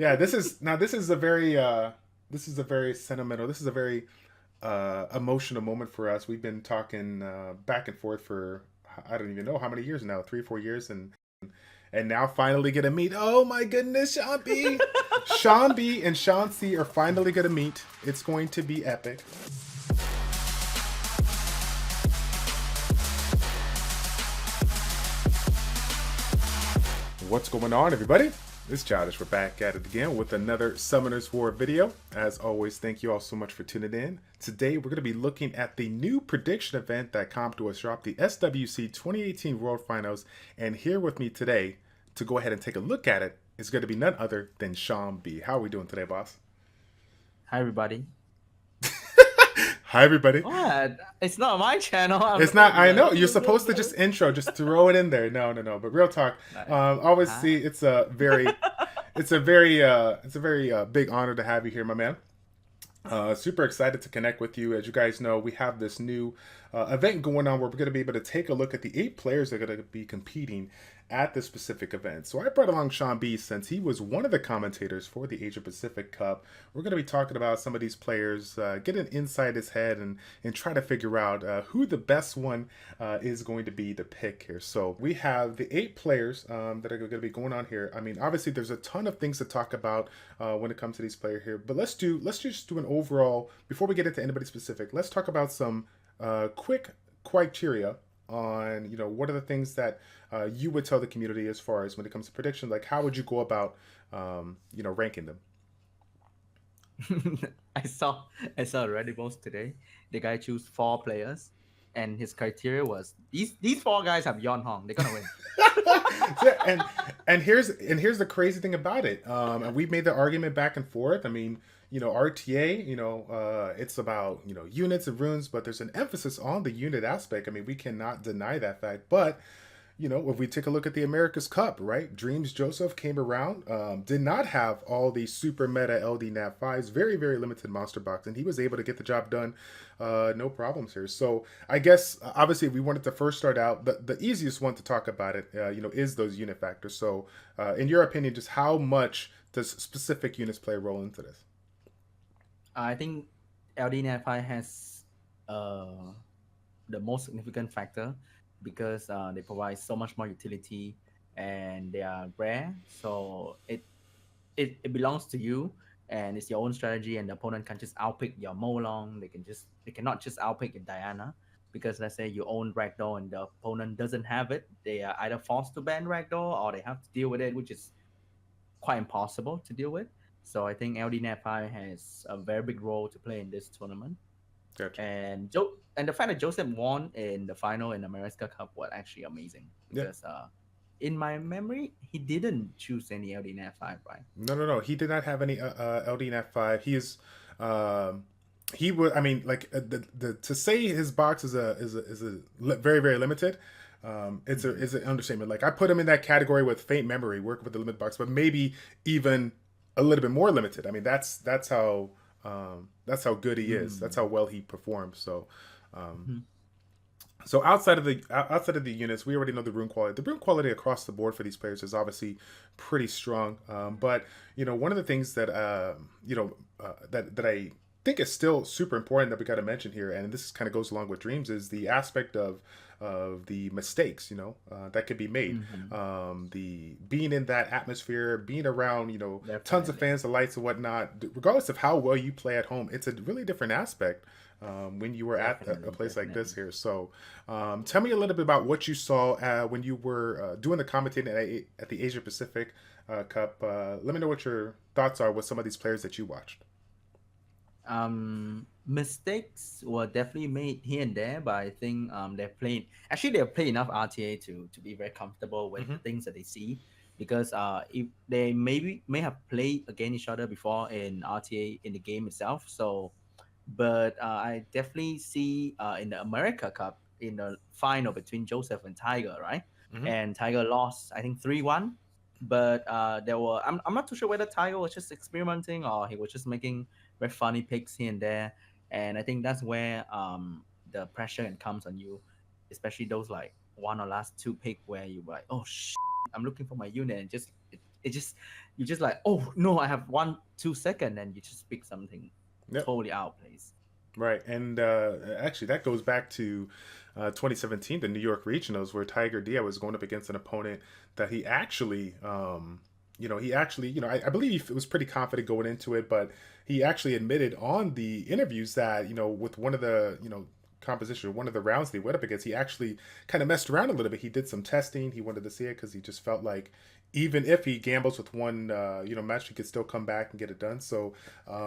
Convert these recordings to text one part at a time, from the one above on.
Yeah, this is a very sentimental. This is a very emotional moment for us. We've been talking back and forth for I don't even know how many years now, 3 or 4 years, and now finally gonna meet. Oh my goodness, Sean B and Sean C are finally gonna meet. It's going to be epic. What's going on, everybody? It's Childish. We're back at it again with another Summoners War video. As always, thank you all so much for tuning in. Today, we're going to be looking at the new prediction event that CompDuos dropped, the SWC 2018 World Finals. And here with me today to go ahead and take a look at it is going to be none other than Sean B. How are we doing today, boss? Hi, everybody. Hi, everybody. What? It's not my channel. I'm It's not. supposed to be I like, know you're supposed to just intro, just throw it in there. No. But real talk. like, Always see. hi. It's a very big honor to have you here, my man. Super excited to connect with you. As you guys know, we have this new event going on where we're going to be able to take a look at the 8 players that are going to be competing at this specific event. So I brought along Sean B since he was one of the commentators for the Asia Pacific Cup. We're going to be talking about some of these players, getting inside his head and try to figure out who the best one is going to be to pick here. So we have the 8 players that are going to be going on here. I mean, obviously there's a ton of things to talk about when it comes to these players here, but let's just do an overall, before we get into anybody specific, let's talk about some quick criteria on, what are the things that you would tell the community as far as when it comes to prediction, like how would you go about ranking them. I saw a Reddit post today. The guy chose 4 players, and his criteria was these 4 guys have Yon Hong. They're gonna win. Yeah, and here's the crazy thing about it. And we've made the argument back and forth. I mean, RTA, it's about units and runes, but there's an emphasis on the unit aspect. I mean, we cannot deny that fact. But if we take a look at the America's Cup, right? Dreams Joseph came around, did not have all the super meta LD Nat 5s, very, very limited monster box, and he was able to get the job done, no problems here. So I guess, obviously, if we wanted to first start out, the easiest one to talk about it, is those unit factors. So in your opinion, just how much does specific units play a role into this? I think LD5 has uh, the most significant factor because they provide so much more utility and they are rare. So it belongs to you and it's your own strategy, and the opponent can just outpick your Molong. They cannot just outpick your Diana, because let's say you own Ragdoll and the opponent doesn't have it. They are either forced to ban Ragdoll or they have to deal with it, which is quite impossible to deal with. So I think LD5 has a very big role to play in this tournament. Gotcha. And the fact that Joseph won in the final in the America Cup was actually amazing Yeah. because in my memory he didn't choose any LD5, right? No. He did not have any LD Nat 5. He is. He would. I mean, like the to say his box is very, very limited. It's an understatement. Like, I put him in that category with Faint Memory, working with the limit box, but maybe even a little bit more limited. I mean, that's how good he is. That's how Mm. well he performs. So, um, Mhm. so outside of the units, we already know the rune quality. The rune quality across the board for these players is obviously pretty strong. But one of the things that that I think is still super important that we got to mention here, and this kind of goes along with dreams, is the aspect of the mistakes that could be made. Mhm. The being in that atmosphere, being around tons of Definitely. fans, the lights and whatnot. Regardless of how well you play at home, it's a really different aspect when you were at a Definitely. place like this Definitely. here. So, tell me a little bit about what you saw when you were doing the commentating at the Asia Pacific Cup. Let me know what your thoughts are with some of these players that you watched. Mistakes were definitely made here and there, but I think they've played enough RTA to be very comfortable with Mm-hmm. the things that they see, because if they may have played against each other before in RTA in the game itself. So but I definitely see in the America Cup in the final between Joseph and Tiger, right? Mm-hmm. And Tiger lost, I think 3-1. But I'm not too sure whether Tiger was just experimenting or he was just making very funny picks here and there. And I think that's where the pressure comes on you, especially those like one or last 2 pick where you were like, oh, I'm looking for my unit, and just it just you just like, oh no, I have 1 2 second, and you just pick something Yep. totally out of place. Right, and actually, that goes back to 2017, the New York Regionals, where Tiger Dia was going up against an opponent that he actually, I believe it was pretty confident going into it, but he actually admitted on the interviews that, with one of the, composition, one of the rounds that he went up against, he actually kind of messed around a little bit. He did some testing. He wanted to see it because he just felt like even if he gambles with one, match, he could still come back and get it done. So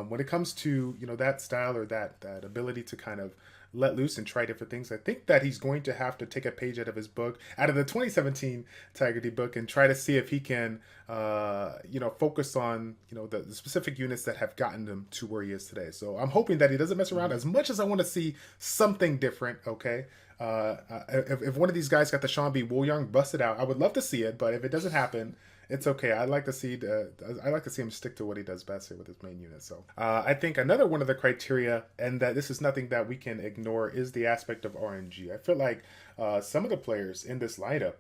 when it comes to that style or that ability to kind of let loose and try different things, I think that he's going to have to take a page out of his book, out of the 2017 Tiger D book, and try to see if he can, focus on the specific units that have gotten him to where he is today. So I'm hoping that he doesn't mess around as much as I want to see something different. Okay. If one of these guys got the Sean B. Wooyoung busted out, I would love to see it. But if it doesn't happen, it's okay. I like to see him stick to what he does best here with his main unit. So I think another one of the criteria, and that this is nothing that we can ignore, is the aspect of RNG. I feel like some of the players in this lineup,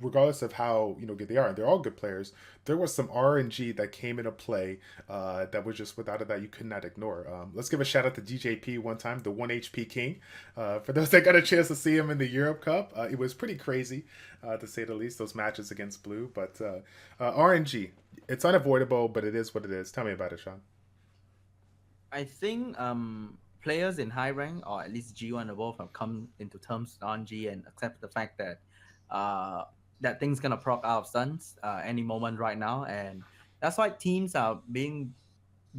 regardless of how good they are, and they're all good players, there was some RNG that came into play that was just without a doubt you could not ignore. Let's give a shout out to DJP one time, the 1 HP King. For those that got a chance to see him in the Europe Cup, it was pretty crazy to say the least, those matches against Blue. But RNG, it's unavoidable, but it is what it is. Tell me about it, Sean. I think players in high rank, or at least G1 above, have come into terms with RNG and accept the fact that that thing's gonna proc out of stuns any moment right now, and that's why teams are being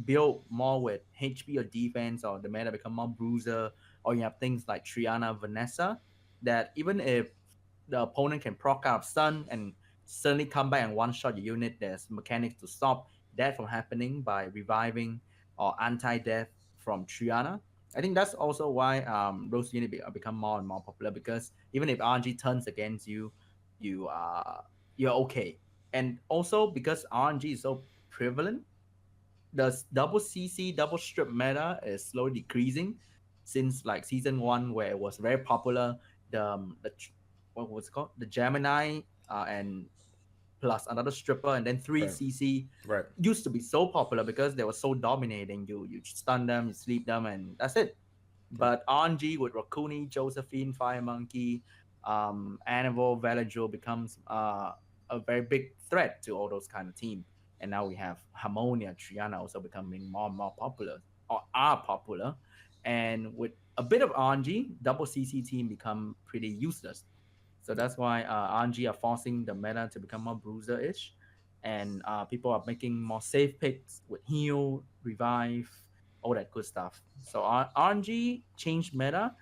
built more with HP or defense, or the meta become more bruiser, or you have things like Triana, Vanessa, that even if the opponent can proc out stun and suddenly come back and one shot your unit, there's mechanics to stop that from happening by reviving or anti-death from Triana. I think that's also why those units become more and more popular, because even if RNG turns against you, you you're okay. And also because RNG is so prevalent, the double CC, double strip meta is slowly decreasing since like season one, where it was very popular. The what was it called, the Gemini, and plus another stripper, and then three Right. CC Right. used to be so popular because they were so dominating. You stun them, you sleep them, and that's it. Right. But RNG with Rakuni, Josephine, Fire Monkey, Anival, Valadro becomes a very big threat to all those kind of teams. And now we have Harmonia, Triana also becoming more and more popular, or are popular. And with a bit of RNG, double CC team become pretty useless. So that's why RNG are forcing the meta to become more bruiser-ish. And people are making more safe picks with heal, revive, all that good stuff. So RNG changed meta,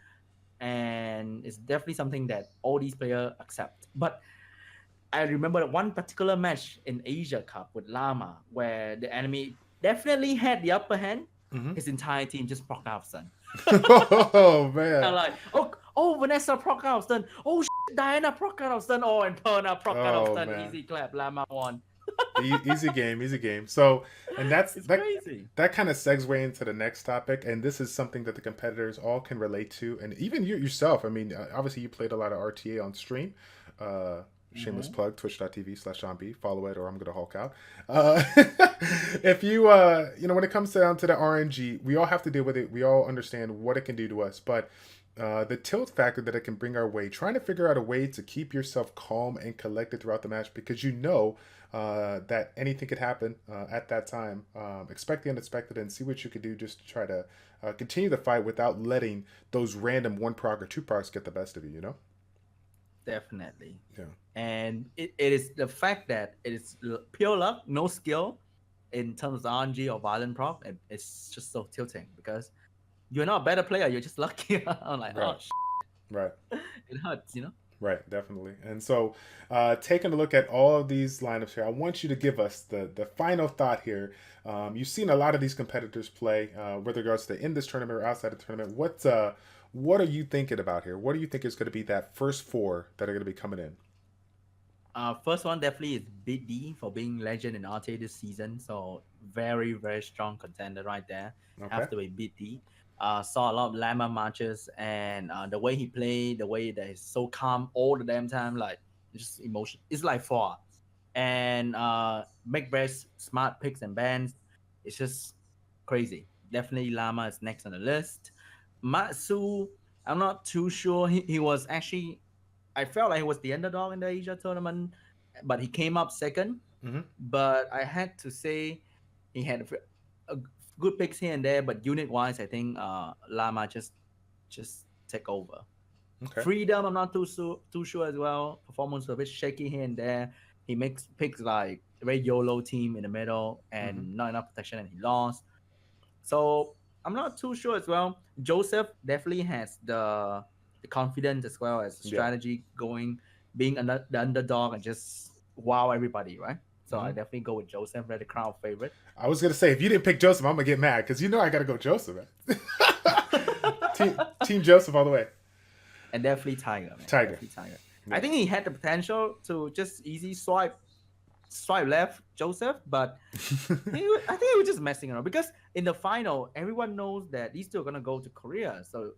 and it's definitely something that all these players accept. But I remember one particular match in Asia Cup with Llama where the enemy definitely had the upper hand. Mm-hmm. His entire team just proc out stun. Oh I'm man. like, oh, Vanessa proc out stun. Oh, Diana proc out stun. Oh, and Perna proc out Oh stun. man. Easy clap. Llama won. Easy game, easy game. So, and that's It's that. crazy. That kind of segue into the next topic, and this is something that the competitors all can relate to, and even you yourself. I mean, obviously you played a lot of RTA on stream. Shameless Mm-hmm. plug: twitch.tv/JohnB. Follow it, or I'm gonna Hulk out. If you, when it comes down to the RNG, we all have to deal with it. We all understand what it can do to us, but the tilt factor that it can bring our way, trying to figure out a way to keep yourself calm and collected throughout the match, because that anything could happen at that time. Expect the unexpected and see what you could do just to try to continue the fight without letting those random one proc or two procs get the best of you, Definitely. Yeah. And it is the fact that it is pure luck, no skill in terms of RNG or violent prop. It's just so tilting because you're not a better player. You're just lucky. I'm like, Right. Right. it hurts. Right, definitely. And so, taking a look at all of these lineups here, I want you to give us the final thought here. You've seen a lot of these competitors play, with regards to in this tournament or outside the tournament. What are you thinking about here? What do you think is going to be that first four that are going to be coming in? First one definitely is Big D for being legend in RTA this season. So very, very strong contender right there. Okay. Have to be Big D. Saw a lot of Llama matches, and the way he played, the way that he's so calm all the damn time, like just emotion. It's like four. and make very smart picks and bans. It's just crazy. Definitely Llama is next on the list. Matsu, I'm not too sure. He was actually, I felt like he was the underdog in the Asia tournament, but he came up second. Mm-hmm. But I had to say he had a good picks here and there, but unit wise, I think Llama just take over. Okay. Freedom, I'm not too sure as well. Performance was a bit shaky here and there. He makes picks like a very YOLO team in the middle Mm-hmm. and not enough protection, and he lost. So I'm not too sure as well. Joseph definitely has the confidence as well as the Yeah. strategy going, being the underdog and just wow everybody, right? So I Mm-hmm. definitely go with Joseph, they're the crowd favorite. I was gonna say if you didn't pick Joseph, I'm gonna get mad because you know I gotta go Joseph, man. Team Joseph all the way. And definitely Tiger, man. Tiger. Definitely Tiger. Yeah. I think he had the potential to just easy swipe left Joseph, but I think he was just messing around because in the final, everyone knows that these two are gonna go to Korea. So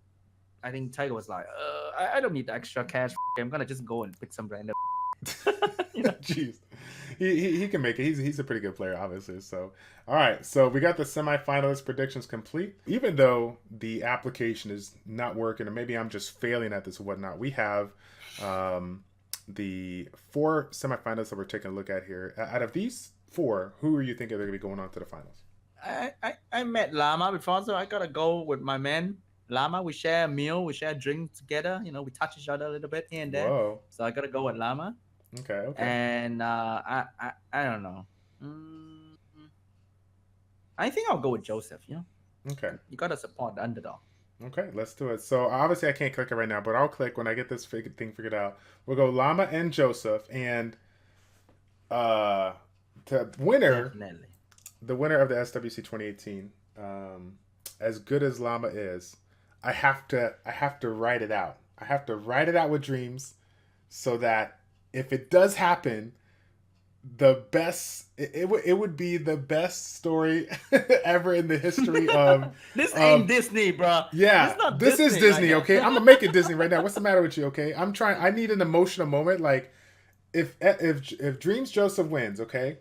I think Tiger was like, I don't need the extra cash. I'm gonna just go and pick some random. Jeez, he can make it. He's a pretty good player, obviously. So, all right. So we got the semifinalist predictions complete. Even though the application is not working, or maybe I'm just failing at this or whatnot, we have the 4 semifinalists that we're taking a look at here. Out of these 4, who are you thinking they're going to be going on to the finals? I met Lama before, so I gotta go with my man Lama. We share a meal, we share a drink together. We touch each other a little bit here and there. Whoa. So I gotta go with Lama. Okay. And I don't know. I think I'll go with Joseph. Okay. You gotta support the underdog. Okay, let's do it. So obviously I can't click it right now, but I'll click when I get this thing figured out. We'll go Llama and Joseph, and the winner, Definitely. the winner of the SWC 2018. As good as Llama is, I have to write it out. I have to write it out with Dreams, so that if it does happen, the best it would be the best story ever in the history of This ain't Disney, bro. yeah, this is Disney, like okay? I'm gonna make it Disney right now. What's the matter with you, okay? I need an emotional moment. Like if Dreams Joseph wins, okay,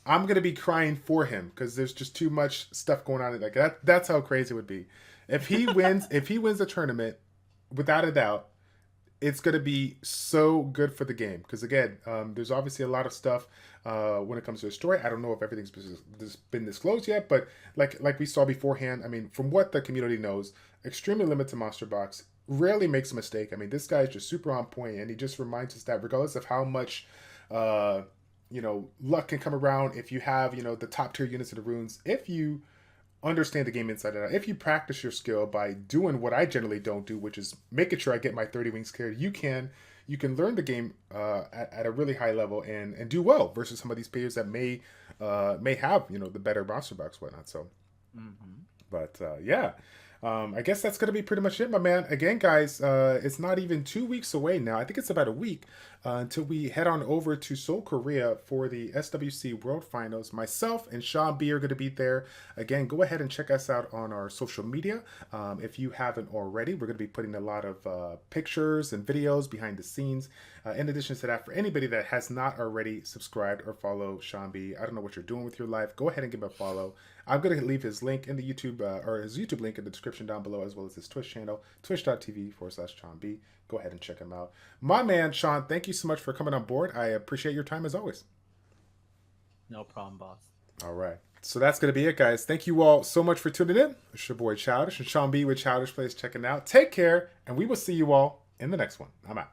I'm gonna be crying for him because there's just too much stuff going on. Like that's how crazy it would be. If he wins, if he wins the tournament, without a doubt, it's going to be so good for the game because again, there's obviously a lot of stuff when it comes to the story. I don't know if everything's been disclosed yet, but like we saw beforehand, I mean, from what the community knows, extremely limited monster box, rarely makes a mistake. I mean, this guy's just super on point, and he just reminds us that regardless of how much luck can come around, if you have the top tier units of the runes, if you understand the game inside and out, if you practice your skill by doing what I generally don't do, which is making sure I get my 30 wings cleared, you can learn the game at a really high level and do well versus some of these players that may have the better monster box whatnot. So, but yeah. I guess that's going to be pretty much it, my man. Again, guys, it's not even 2 weeks away now. I think it's about a week until we head on over to Seoul, Korea for the SWC World Finals. Myself and Sean B are going to be there. Again, go ahead and check us out on our social media. If you haven't already, we're going to be putting a lot of pictures and videos behind the scenes. In addition to that, for anybody that has not already subscribed or follow Sean B, I don't know what you're doing with your life. Go ahead and give him a follow. I'm going to leave his link in the YouTube, or his YouTube link in the description down below, as well as his Twitch channel, twitch.tv/SeanB. Go ahead and check him out. My man, Sean, thank you so much for coming on board. I appreciate your time as always. No problem, boss. All right. So that's going to be it, guys. Thank you all so much for tuning in. It's your boy Childish and Sean B with ChildishPlays checking out. Take care, and we will see you all in the next one. I'm out.